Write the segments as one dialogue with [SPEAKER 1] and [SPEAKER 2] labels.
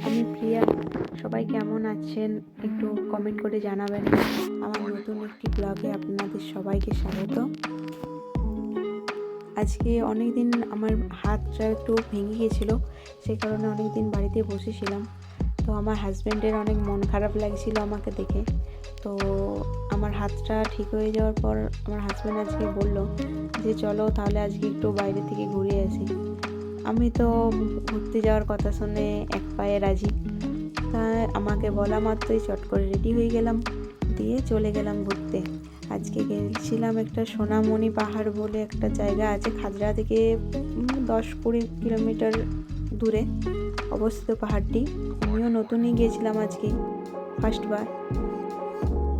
[SPEAKER 1] আমি প্রিয়া। সবাই কেমন আছেন একটু কমেন্ট করে জানাবেন। আমার নতুন একটি ব্লগে আপনাদের সবাইকে স্বাগত। আজকে অনেক দিন আমার হাতটা একটু ভেঙে গিয়েছিল, সেই কারণে অনেক দিন বাড়িতে বসেছিলাম। তো আমার হাজব্যান্ডের অনেক মন খারাপ লাগছিল আমাকে দেখে। তো আমার হাতটা ঠিক হয়ে যাওয়ার পর আমার হাজব্যান্ড আজকে বলল যে চলো তাহলে আজকে একটু বাইরে থেকে ঘুরে আসি। আমি তো ঘুরতে যাওয়ার কথা শুনে এক পায়ে রাজি। তাই আমাকে বলা মাত্রই চট করে রেডি হয়ে গেলাম, দিয়ে চলে গেলাম ঘুরতে। আজকে গেছিলাম একটা সোনামণি পাহাড় বলে একটা জায়গা আছে, খাজরা থেকে 10-20 কিলোমিটার দূরে অবস্থিত পাহাড়টি। আমিও নতুনই গিয়েছিলাম আজকে, ফার্স্টবার।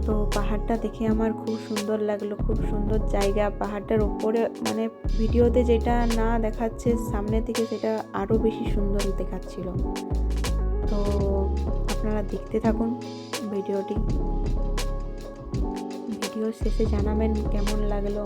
[SPEAKER 1] তো পাহাড়টা দেখে আমার খুব সুন্দর লাগলো, খুব সুন্দর জায়গা। পাহাড়টার ওপরে মানে ভিডিওতে যেটা না দেখাচ্ছে সামনে থেকে, সেটা আরও বেশি সুন্দর দেখাচ্ছিল। তো আপনারা দেখতে থাকুন ভিডিওটি। ভিডিওর শেষে জানাবেন কেমন লাগলো।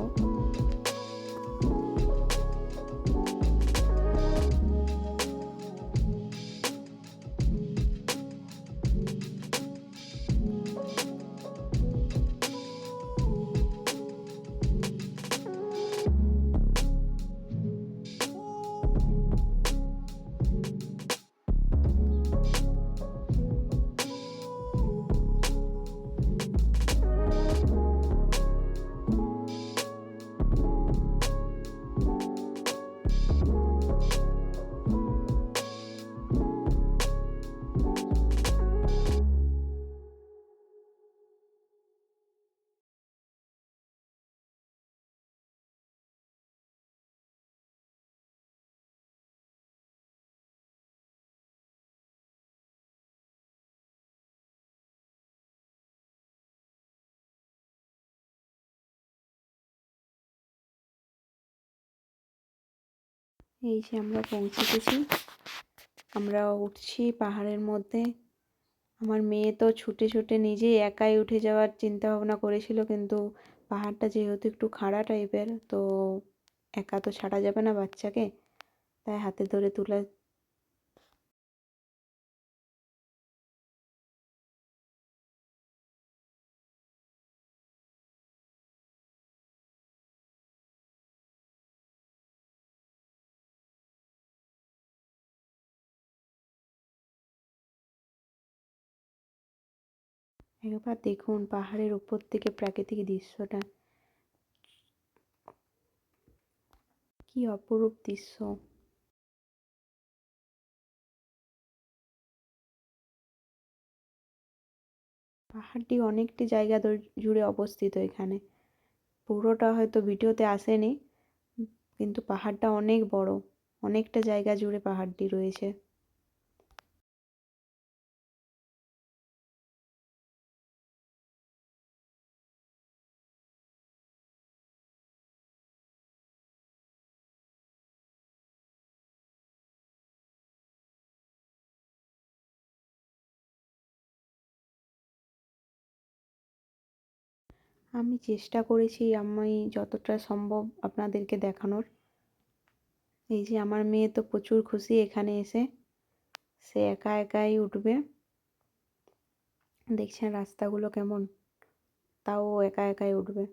[SPEAKER 1] এই যে আমরা পৌঁছে গেছি, আমরা উঠছি পাহাড়ের মধ্যে। আমার মেয়ে তো ছুটে ছুটে নিজেই একাই উঠে যাওয়ার চিন্তা ভাবনা করেছিল, কিন্তু পাহাড়টা যেহেতু একটু খাড়া টাইপের, তো একা তো ছাড়া যাবে না বাচ্চাকে, তাই হাতে ধরে তুলে। একবার দেখুন পাহাড়ের উপর থেকে প্রাকৃতিক দৃশ্যটা, কি অপরূপ দৃশ্য। পাহাড়টি অনেকটি জায়গা জুড়ে অবস্থিত এখানে, পুরোটা হয়তো ভিডিওতে আসেনি, কিন্তু পাহাড়টা অনেক বড়, অনেকটা জায়গা জুড়ে পাহাড়টি রয়েছে। আমি চেষ্টা করেছি আমি যতটা সম্ভব আপনাদেরকে দেখানোর। এই যে আমার মেয়ে তো প্রচুর খুশি এখানে এসে, সে একা একাই উঠবে। দেখছেন রাস্তাগুলো কেমন, তাও ও একা একাই উঠবে।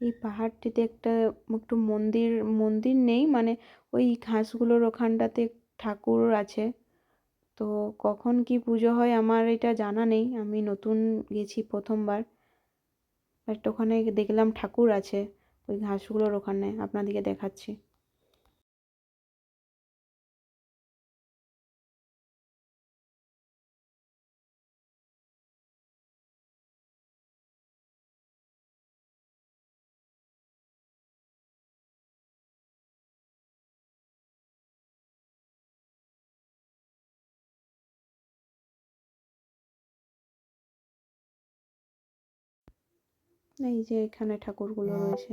[SPEAKER 1] এই পাহাড়টিতে একটু মন্দির মন্দির নেই, মানে ওই ঘাসগুলোর ওখানটাতে ঠাকুর আছে। তো কখন কি পুজো হয় আমার এটা জানা নেই, আমি নতুন গেছি প্রথমবার। বাট ওখানে দেখলাম ঠাকুর আছে ওই ঘাসগুলোর ওখানে, আপনাদেরকে দেখাচ্ছি। এই যে এখানে ঠাকুরগুলো রয়েছে।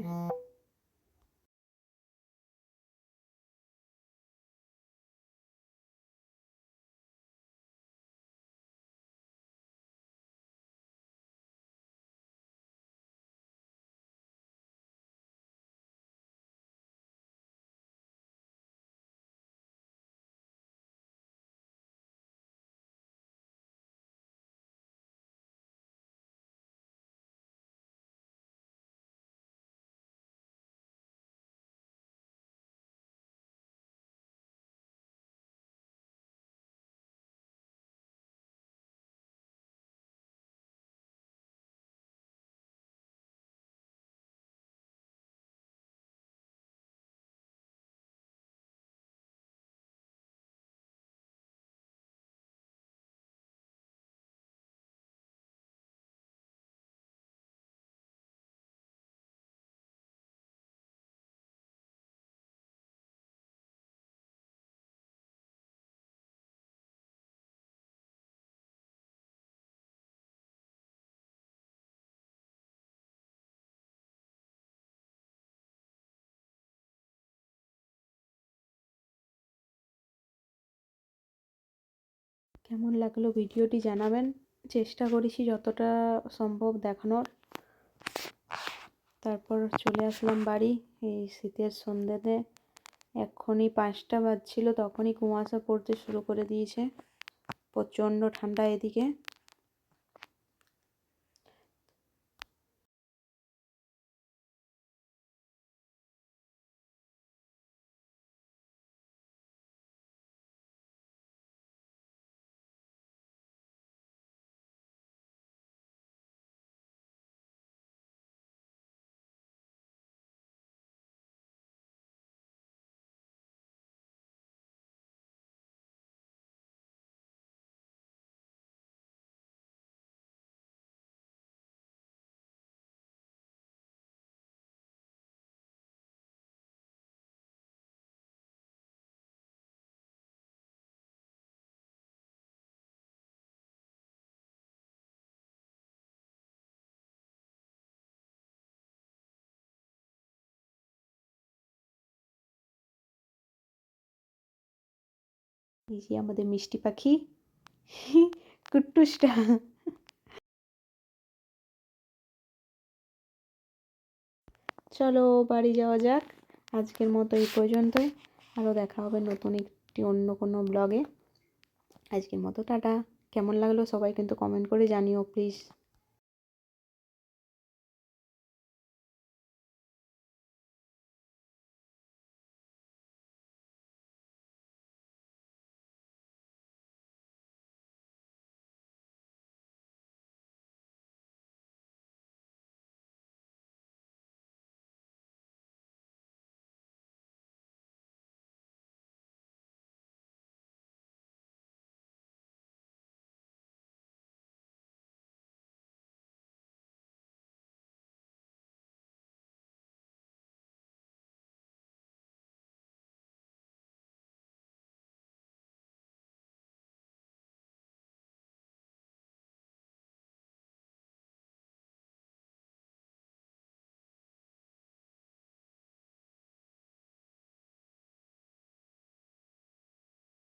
[SPEAKER 1] কেমন লাগলো ভিডিওটি জানাবেন। চেষ্টা করেছি যতটা সম্ভব দেখানোর। তারপর চলে আসলাম বাড়ি এই শীতের সন্ধ্যাতে। এক্ষুনি 5টা বাজছিল, তখনই কুয়াশা পড়তে শুরু করে দিয়েছে। প্রচণ্ড ঠান্ডা এদিকে। এই যে আমাদের মিষ্টি পাখি কুট্টুসটা। চলো বাড়ি যাওয়া যাক। আজকের মতো এই পর্যন্তই। আরও দেখা হবে নতুন একটি অন্য কোনো ব্লগে। আজকের মতো টাটা। কেমন লাগলো সবাই কিন্তু কমেন্ট করে জানিও প্লিজ।